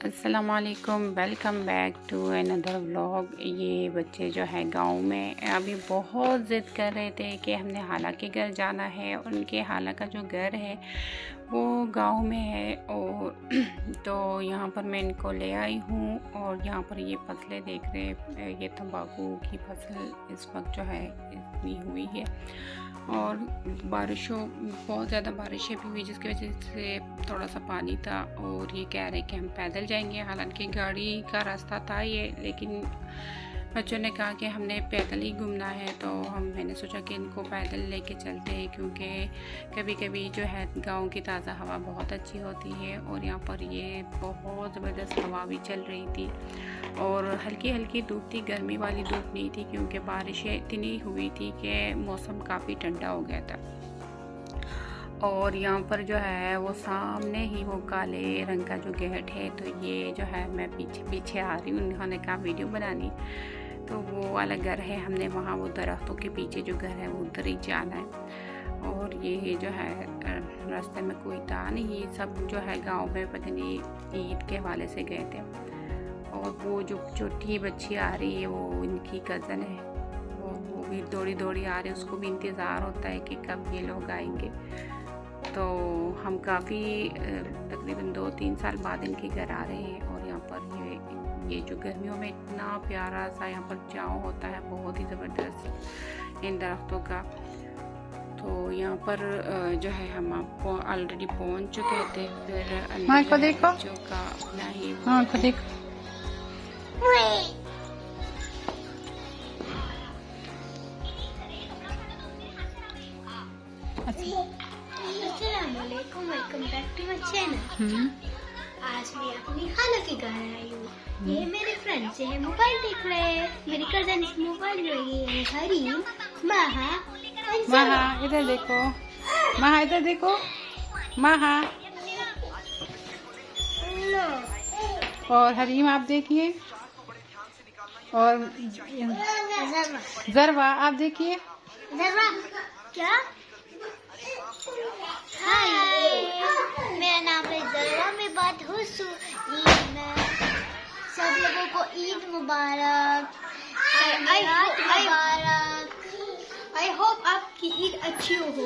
अस्सलामुअलैकुम, welcome back to another vlog. ये बच्चे जो है गांव में अभी बहुत ज़िद कर रहे थे कि हमने हाला के घर जाना है। उनके हाला का जो घर है वो गांव में है और तो यहाँ पर मैं इनको ले आई हूँ। और यहाँ पर ये फसलें देख रहे हैं, ये तंबाकू की फसल इस वक्त जो है इतनी हुई है और बहुत ज़्यादा बारिशें भी हुई जिसकी वजह से थोड़ा सा पानी था। और ये कह रहे कि हम पैदल जाएंगे, हालांकि गाड़ी का रास्ता था ये, लेकिन बच्चों ने कहा कि हमने पैदल ही घूमना है। तो मैंने सोचा कि इनको पैदल लेके चलते हैं, क्योंकि कभी कभी जो है गांव की ताज़ा हवा बहुत अच्छी होती है। और यहाँ पर ये बहुत ज़बरदस्त हवा भी चल रही थी और हल्की हल्की धूप थी, गर्मी वाली धूप नहीं थी, क्योंकि बारिशें इतनी हुई थी कि मौसम काफ़ी ठंडा हो गया था। और यहाँ पर जो है वो सामने ही वो काले रंग का जो गेट है, तो ये जो है मैं पीछे आ रही हूँ, उन्होंने कहा वीडियो बनानी, तो वो वाला घर है। हमने वहाँ वो दरख्तों के पीछे जो घर है वो उधर ही जाना है। और ये जो है रास्ते में कोई था नहीं, ये सब जो है गांव में पता नहीं ईद के हवाले से गए थे। और वो जो छोटी बच्ची आ रही है वो इनकी कज़न है, वो भी दौड़ी दौड़ी आ रही है, उसको भी इंतज़ार होता है कि कब ये लोग आएंगे। तो हम काफ़ी तकरीबन 2-3 साल बाद इनके घर आ रहे हैं। और यहाँ पर ये जो गर्मियों में इतना प्यारा सा यहाँ पर छाँव होता है, बहुत ही ज़बरदस्त इन दरख्तों का। तो यहाँ पर जो है हम आपको ऑलरेडी पहुँच चुके थे। फिर माँ को देखो, बच्चों का अपना ही माँ को देखो। अस्सलामुअलैकुम, welcome back to my channel. आज मैं अपनी खाला के घर आई हूँ। ये मेरे फ्रेंड्स हैं, मोबाइल देख रहे हैं। मेरी कजन मोबाइल में ये है हरीम, महा, महा इधर देखो, महा इधर देखो, महा और हरीम आप देखिए, और जरवा आप देखिए। जरवा क्या? हाय, मेरा नाम है जरवा, मैं बात खुश हूँ। ईद में सब लोगों को ईद मुबारक, आई होप आपकी ईद अच्छी होगी। और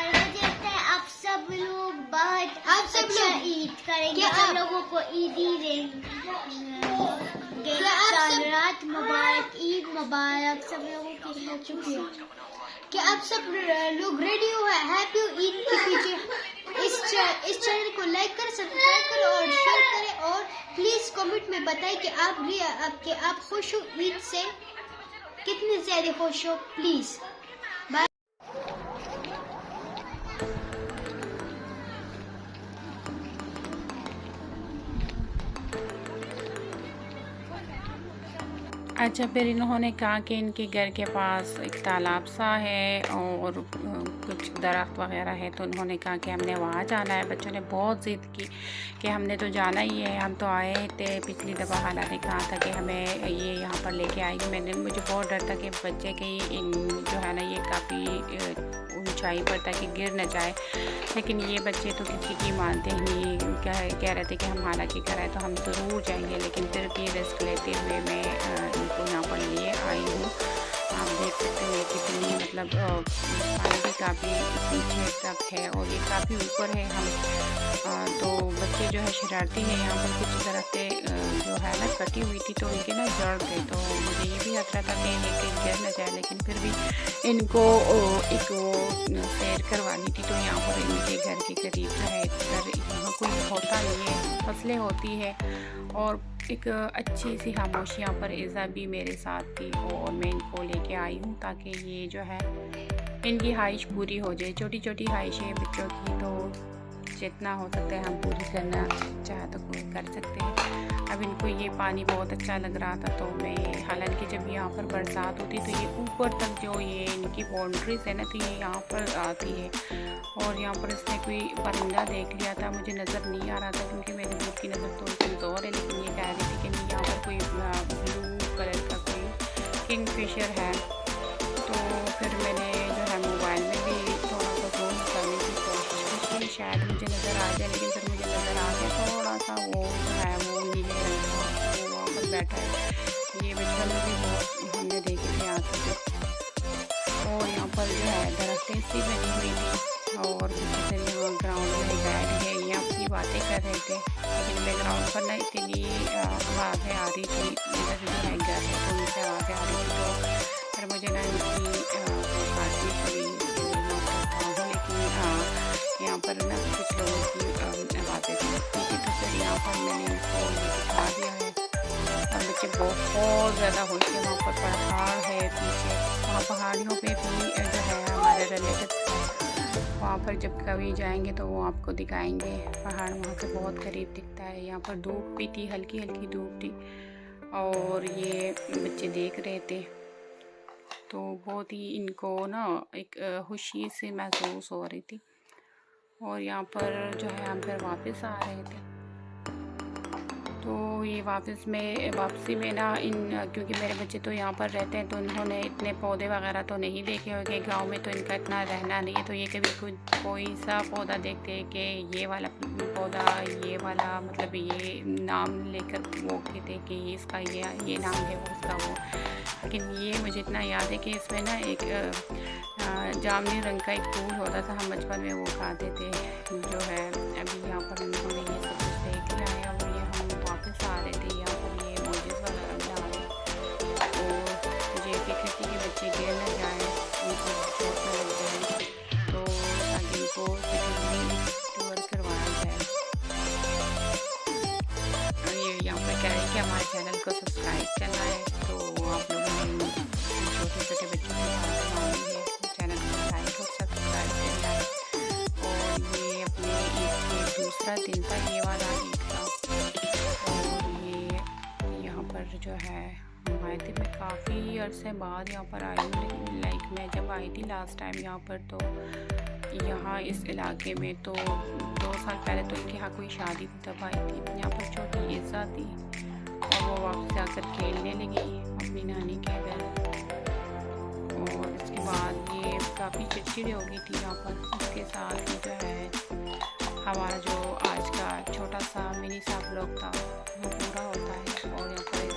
मुझे लगता है आप सब लोग बहुत अच्छा ईद करेंगे। सब लोगों को ईद रात मुबारक, ईद मुबारक सब लोगों की। शुक्रिया। क्या आप सब लोग रेडी हो हैप्पी ईद के पीछे? इस चैनल को लाइक करें, सब्सक्राइब करें और शेयर करें। और प्लीज कमेंट में बताएं कि आप खुश हो, ईद से कितने ज्यादा खुश हो, प्लीज। अच्छा, फिर इन्होंने कहा कि इनके घर के पास एक तालाब सा है और कुछ दरख्त वगैरह है, तो उन्होंने कहा कि हमने वहाँ जाना है। बच्चों ने बहुत ज़िद की कि हमने तो जाना ही है, हम तो आए थे पिछली दफ़ा, हालांकि ने कहा था कि हमें ये यहाँ पर लेके आएगी। मुझे बहुत डर था कि बच्चे के जो है ना ये काफ़ी ऊंचाई पर था कि गिर न जाए, लेकिन ये बच्चे तो किसी की मानते ही नहीं। कह रहे थे कि हम हालांकि कराए तो हम ज़रूर जाएंगे, लेकिन फिर भी रिस्क लेते हुए मैं इनको यहाँ पर लिए आई हूँ। आप देख सकते हैं कितनी मतलब पानी भी काफ़ी पीछे तक है और ये काफ़ी ऊपर है। तो बच्चे जो है शरारती हैं। यहाँ पर कुछ दरख्तें जो है ना कटी हुई थी, तो उनके ना जड़ थे, तो मुझे ये भी खतरा था कि लेके गिर न जाए, लेकिन फिर भी इनको एक वो सैर करवानी थी। तो यहाँ पर इनके घर के करीब जो है यहाँ कोई होता नहीं है, फसलें होती है और एक अच्छी सी खामोशी। यहाँ पर इज़ा भी मेरे साथ थी और मैं इनको लेके आई हूँ ताकि ये जो है इनकी ख्वाहिश पूरी हो जाए। छोटी छोटी ख्वाहिशें बच्चों की, तो जितना हो सकता है हम पूरी करना चाहे तो कोई कर सकते हैं। अब इनको ये पानी बहुत अच्छा लग रहा था, तो मैं हालांकि जब यहाँ पर बरसात होती तो ये ऊपर तक जो ये इनकी बाउंड्रीज है ना, तो ये यहाँ पर आती है। और यहाँ पर इसने कोई परिंदा देख लिया था, मुझे नज़र नहीं आ रहा था क्योंकि मेरी दूध की नज़र तो कमज़ोर है, लेकिन ये कह रही थी कि नहीं यहाँ पर कोई ब्लू कलर का कोई किंगफिशर है। तो फिर मैंने जो है मोबाइल में भी थोड़ा सा ज़ूम करने की कोशिश की, शायद मुझे नज़र आ जाए, लेकिन फिर मुझे नज़र आ गया थोड़ा सा वो थे, लेकिन बैकग्राउंड पर ना इतनी आवाज़ें आ रही थी, इधर जो है घर है तो उनसे आवाज़ें आ रही थी, तो फिर मुझे ना इनकी बात नहीं करी, लेकिन यहाँ पर ना कुछ लोगों की आवाज़ें थी, ठीक है। तो फिर यहाँ पर मैंने इनको दिखा दिया है, और बच्चे बहुत ज़्यादा खुश हैं। वहाँ पर पहाड़ है पीछे, वहाँ पहाड़ियों पे भी जो है हमारे रिलेटिव्स हैं, वहाँ पर जब कभी जाएंगे तो वो आपको दिखाएंगे। पहाड़ वहाँ से बहुत करीब दिखता है। यहाँ पर धूप भी थी, हल्की हल्की धूप थी, और ये बच्चे देख रहे थे, तो बहुत ही इनको ना एक खुशी से महसूस हो रही थी। और यहाँ पर जो है हम फिर वापस आ रहे थे, तो ये वापसी में ना क्योंकि मेरे बच्चे तो यहाँ पर रहते हैं, तो उन्होंने इतने पौधे वगैरह तो नहीं देखे होंगे, गांव में तो इनका इतना रहना नहीं है, तो ये कभी कोई सा पौधा देखते हैं कि ये वाला पौधा, ये वाला, मतलब ये नाम लेकर वो कहते हैं कि इसका ये नाम है, वो उसका वो। लेकिन ये मुझे इतना याद है कि इसमें ना एक जामुनी रंग का एक फूल होता था, हम बचपन में वो खाते थे, जो है अभी यहाँ पर उन्होंने ये सब कुछ देख लिया है। और ये हम वापस आ रहे थे, यहाँ पर ये मोजेस वगैरह भी आ रहे, तो मुझे फिक्र थी कि बच्चे गिर न जाए, उनको चोट न लग जाए, तो ताकि इनको टूर करवाया जाए। और ये यहाँ पर कह रहे हैं कि हमारे चैनल को सब्सक्राइब करना है, तो आप लोगों ने छोटे छोटे बच्चों के साथ बनानी है, चैनल को लाइक और सब्सक्राइब करना है। और ये अपने ईद के दूसरा दिन था, ये वाला ईद था, और ये यहाँ पर जो है हम आए थे, मैं काफ़ी अरसे बाद यहाँ पर आई हूँ, लेकिन लाइक मैं जब आई थी लास्ट टाइम यहाँ पर, तो यहाँ इस इलाके में तो 2 साल पहले तो इनके यहाँ कोई शादी तब आई थी। यहाँ पर छोटी ईज़ा थी, और वो वापस जाकर खेलने लगी अपनी नानी के घर, और इसके बाद ये काफ़ी चिड़चिड़ी हो गई थी यहाँ पर। इसके साथ ही जो है हमारा जो आज का छोटा सा मिनी सा ब्लॉग था वो पूरा होता है, और यहाँ पर